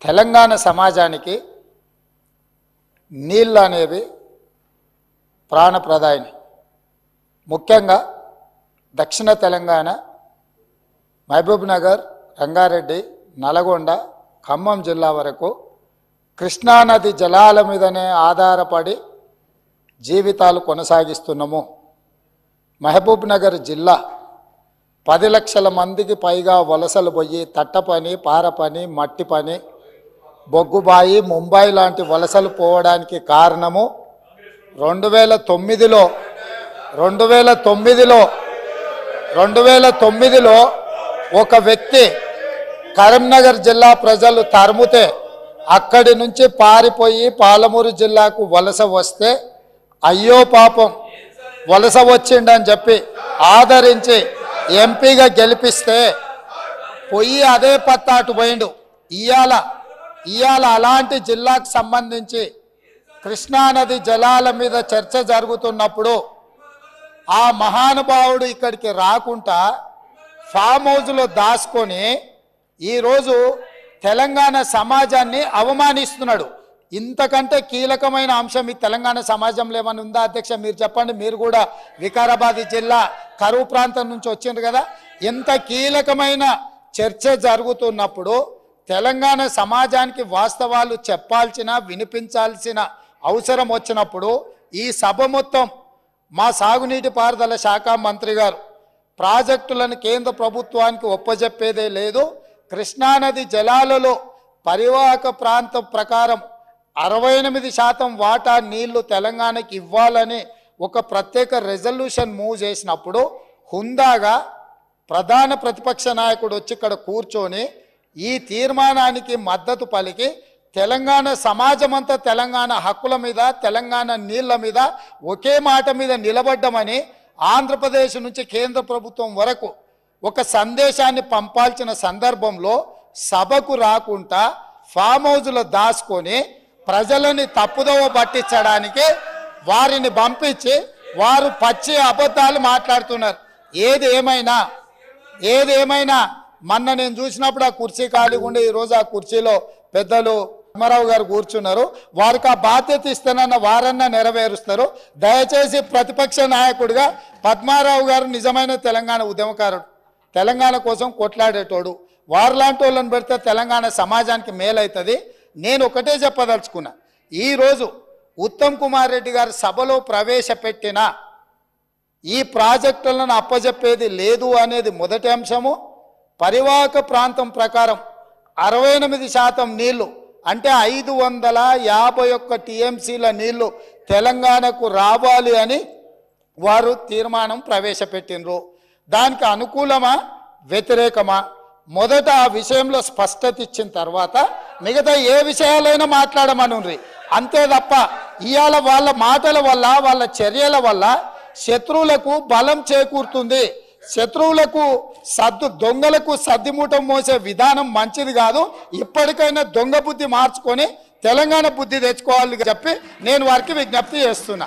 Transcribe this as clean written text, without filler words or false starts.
తెలంగాణ సమాజానికి నీళ్ళు అనేవి ప్రాణప్రదాయిని. ముఖ్యంగా దక్షిణ తెలంగాణ మహబూబ్ నగర్, రంగారెడ్డి, నల్గొండ, ఖమ్మం జిల్లా వరకు కృష్ణానది జలాల మీదనే ఆధారపడి జీవితాలు కొనసాగిస్తున్నాము. మహబూబ్ నగర్ జిల్లా 10 లక్షల మందికి పైగా వలసలు పోయి తట్ట పని, పార పని, మట్టి పని, బొగ్గుబాయి, ముంబై లాంటి వలసలు పోవడానికి కారణము 2009లో ఒక వ్యక్తి కరీంనగర్ జిల్లా ప్రజలు తరుముతే అక్కడి నుంచి పారిపోయి పాలమూరు జిల్లాకు వలస వస్తే అయ్యో పాపం వలస వచ్చిండని చెప్పి ఆదరించి ఎంపీగా గెలిపిస్తే పోయి అదే పత్తాటు పోయిండు. ఇవాళ అలాంటి జిల్లాకు సంబంధించి కృష్ణానది జలాల మీద చర్చ జరుగుతున్నప్పుడు ఆ మహానుభావుడు ఇక్కడికి రాకుండా ఫామ్ హౌస్లో దాచుకొని ఈరోజు తెలంగాణ సమాజాన్ని అవమానిస్తున్నాడు. ఇంతకంటే కీలకమైన అంశం ఈ తెలంగాణ సమాజంలో ఏమైనా ఉందా అధ్యక్ష? మీరు చెప్పండి. మీరు కూడా వికారాబాద్ జిల్లా కరువు ప్రాంతం నుంచి వచ్చిండ్రు కదా. ఎంత కీలకమైన చర్చ జరుగుతున్నప్పుడు తెలంగాణ సమాజానికి వాస్తవాలు చెప్పాల్సిన, వినిపించాల్సిన అవసరం వచ్చినప్పుడు ఈ సభ మొత్తం మా సాగునీటి పారుదల శాఖ మంత్రి గారు ప్రాజెక్టులను కేంద్ర ప్రభుత్వానికి ఒప్పజెప్పేదే లేదు, కృష్ణానది జలాలలో పరివాహక ప్రాంతం ప్రకారం 68% వాటా నీళ్లు తెలంగాణకి ఇవ్వాలని ఒక ప్రత్యేక రెజల్యూషన్ మూవ్ చేసినప్పుడు హుందాగా ప్రధాన ప్రతిపక్ష నాయకుడు వచ్చి ఇక్కడ కూర్చొని ఈ తీర్మానానికి మద్దతు పలికి తెలంగాణ సమాజమంతా తెలంగాణ హక్కుల మీద, తెలంగాణ నీళ్ల మీద ఒకే మాట మీద నిలబడ్డమని ఆంధ్రప్రదేశ్ నుంచి కేంద్ర ప్రభుత్వం వరకు ఒక సందేశాన్ని పంపాల్సిన సందర్భంలో సభకు రాకుండా ఫామ్ హౌస్లో దాచుకొని ప్రజలని తప్పుదోవ పట్టించడానికి వారిని పంపించి వారు పచ్చి అబద్ధాలు మాట్లాడుతున్నారు. ఏది ఏమైనా మొన్న నేను చూసినప్పుడు ఆ కుర్చీ ఖాళీగా ఉండి ఈరోజు ఆ కుర్చీలో పెద్దలు రామారావు గారు కూర్చున్నారు. వారికి ఆ బాధ్యత ఇస్తానన్న వారన్నా నెరవేరుస్తారు. దయచేసి ప్రతిపక్ష నాయకుడిగా పద్మారావు గారు నిజమైన తెలంగాణ ఉద్యమకారుడు, తెలంగాణ కోసం కొట్లాడేటోడు. వారిలాంటి వాళ్ళని పెడితే తెలంగాణ సమాజానికి మేలవుతుంది. నేను ఒకటే చెప్పదలుచుకున్నా, ఈరోజు ఉత్తమ్ కుమార్ రెడ్డి గారు సభలో ప్రవేశపెట్టిన ఈ ప్రాజెక్టులను అప్పజెప్పేది లేదు అనేది మొదటి అంశము. పరివాహక ప్రాంతం ప్రకారం 68% నీళ్లు అంటే 551 టీఎంసీల నీళ్లు తెలంగాణకు రావాలి అని వారు తీర్మానం ప్రవేశపెట్టినరు. దానికి అనుకూలమా వ్యతిరేకమా మొదట ఆ విషయంలో స్పష్టత ఇచ్చిన తర్వాత మిగతా ఏ విషయాలైనా మాట్లాడమనుండ్రి. అంతే తప్ప ఇవాళ వాళ్ళ మాటల వల్ల, వాళ్ళ చర్యల వల్ల శత్రువులకు బలం చేకూరుతుంది. శత్రువులకు దొంగలకు సద్దిమూటం మోసే విధానం మంచిది కాదు. ఇప్పటికైనా దొంగ బుద్ధి మార్చుకొని తెలంగాణ బుద్ధి తెచ్చుకోవాలని చెప్పి నేను వారికి విజ్ఞప్తి చేస్తున్నా.